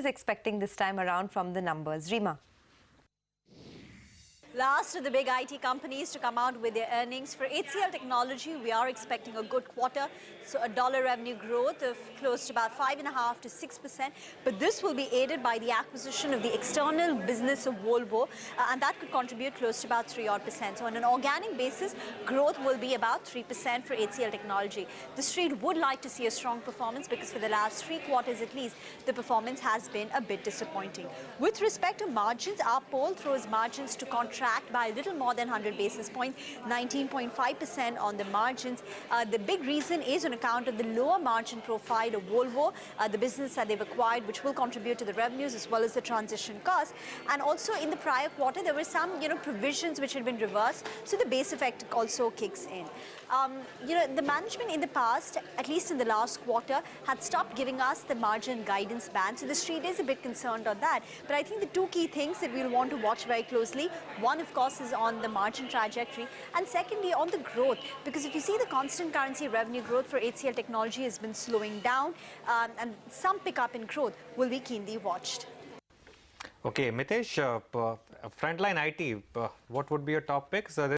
is expecting this time around from the numbers? Reema. Last of the big IT companies to come out with their earnings. For HCL Technology, we are expecting a good quarter. So a dollar revenue growth of close to about 5.5% to 6%. But this will be aided by the acquisition of the external business of Volvo. And that could contribute close to about 3%. So on an organic basis, growth will be about 3% for HCL Technology. The street would like to see a strong performance because for the last 3 quarters at least, the performance has been a bit disappointing. With respect to margins, our poll throws margins to contract by a little more than 100 basis points, 19.5% on the margins. The big reason is on account of the lower margin profile of Volvo, the business that they've acquired, which will contribute to the revenues as well as the transition costs. And also in the prior quarter, there were some provisions which had been reversed, so the base effect also kicks in. The management in the past, at least in the last quarter, had stopped giving us the margin guidance band, so the street is a bit concerned on that. But I think the 2 key things that we'll want to watch very closely, one of course is on the margin trajectory, and secondly on the growth, because if you see the constant currency revenue growth for HCL Technology has been slowing down, and some pickup in growth will be keenly watched. Okay, Mitesh, frontline IT, what would be your top picks?